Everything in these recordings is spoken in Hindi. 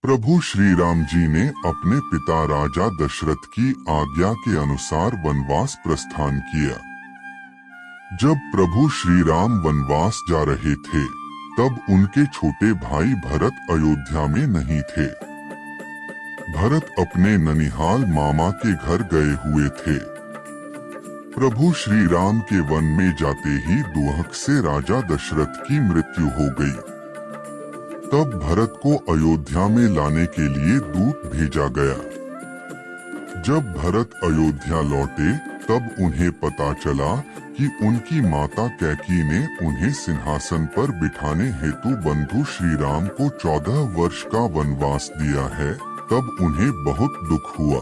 प्रभु श्री राम जी ने अपने पिता राजा दशरथ की आज्ञा के अनुसार वनवास प्रस्थान किया। जब प्रभु श्री राम वनवास जा रहे थे, तब उनके छोटे भाई भरत अयोध्या में नहीं थे। भरत अपने ननिहाल मामा के घर गए हुए थे। प्रभु श्री राम के वन में जाते ही दुहक से राजा दशरथ की मृत्यु हो गई। तब भरत को अयोध्या में लाने के लिए दूत भेजा गया। जब भरत अयोध्या लौटे, तब उन्हें पता चला कि उनकी माता कैकेयी ने उन्हें सिंहासन पर बिठाने हेतु बंधु श्री राम को 14 वर्ष का वनवास दिया है। तब उन्हें बहुत दुख हुआ।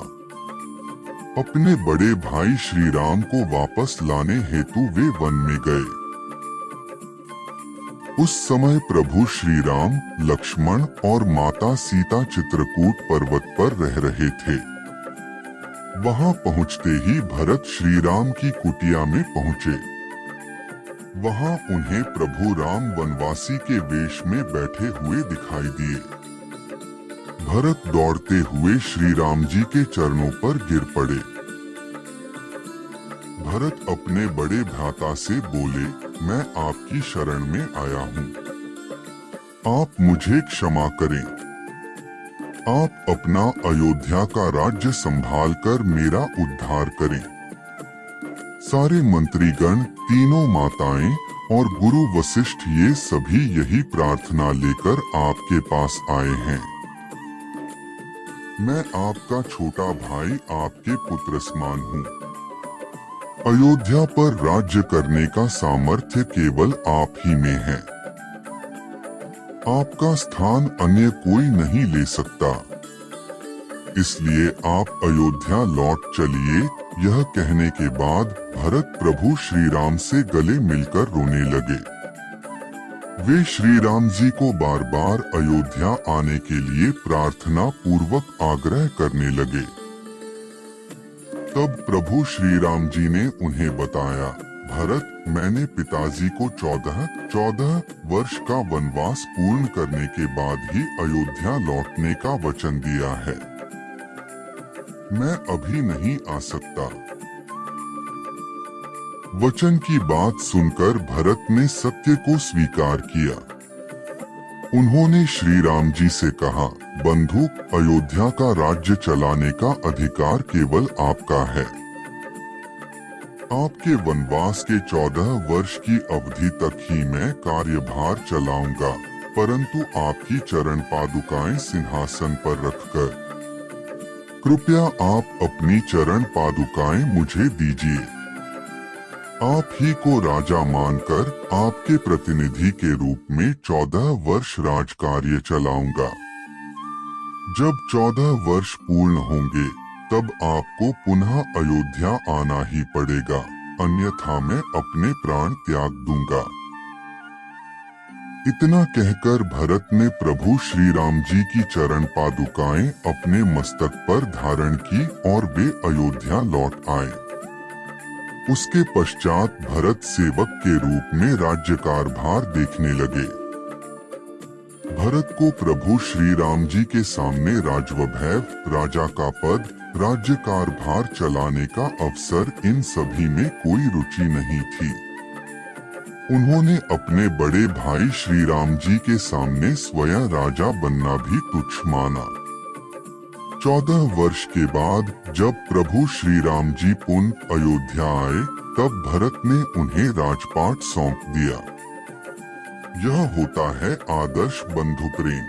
अपने बड़े भाई श्री राम को वापस लाने हेतु वे वन में गए। उस समय प्रभु श्री राम, लक्ष्मण और माता सीता चित्रकूट पर्वत पर रह रहे थे। वहां पहुंचते ही भरत श्री राम की कुटिया में पहुंचे। वहां उन्हें प्रभु राम वनवासी के वेश में बैठे हुए दिखाई दिए। भरत दौड़ते हुए श्री राम जी के चरणों पर गिर पड़े। भरत अपने बड़े भ्राता से बोले, मैं आपकी शरण में आया हूँ, आप मुझे क्षमा करें। आप अपना अयोध्या का राज्य संभालकर मेरा उद्धार करें। सारे मंत्रीगण, तीनों माताएं और गुरु वशिष्ठ ये सभी यही प्रार्थना लेकर आपके पास आए हैं। मैं आपका छोटा भाई, आपके पुत्र समान हूँ। अयोध्या पर राज्य करने का सामर्थ्य केवल आप ही में है। आपका स्थान अन्य कोई नहीं ले सकता। इसलिए आप अयोध्या लौट चलिए। यह कहने के बाद भरत प्रभु श्री राम से गले मिलकर रोने लगे। वे श्री राम जी को बार बार अयोध्या आने के लिए प्रार्थना पूर्वक आग्रह करने लगे। तब प्रभु श्री राम जी ने उन्हें बताया, भरत, मैंने पिताजी को 14 वर्ष का वनवास पूर्ण करने के बाद ही अयोध्या लौटने का वचन दिया है। मैं अभी नहीं आ सकता। वचन की बात सुनकर भरत ने सत्य को स्वीकार किया। उन्होंने श्री राम जी से कहा, बंधु, अयोध्या का राज्य चलाने का अधिकार केवल आपका है। आपके वनवास के 14 वर्ष की अवधि तक ही मैं कार्यभार चलाऊंगा, परंतु आपकी चरण पादुकाएं सिंहासन पर रखकर कृपया आप अपनी चरण पादुकाएं मुझे दीजिए। आप ही को राजा मानकर आपके प्रतिनिधि के रूप में 14 वर्ष राजकार्य चलाऊंगा। जब 14 वर्ष पूर्ण होंगे, तब आपको पुनः अयोध्या आना ही पड़ेगा, अन्यथा मैं अपने प्राण त्याग दूंगा। इतना कहकर भरत ने प्रभु श्री राम जी की चरण पादुकाएं अपने मस्तक पर धारण की और वे अयोध्या लौट आए। उसके पश्चात भरत सेवक के रूप में राज्य कारभार देखने लगे। भरत को प्रभु श्री राम जी के सामने राजवैभव, राजा का पद, राज्य कारभार चलाने का अवसर, इन सभी में कोई रुचि नहीं थी। उन्होंने अपने बड़े भाई श्री राम जी के सामने स्वयं राजा बनना भी तुच्छ माना। 14 वर्ष के बाद जब प्रभु श्री राम जी पुनः अयोध्या आए, तब भरत ने उन्हें राजपाट सौंप दिया। यह होता है आदर्श बंधु प्रेम।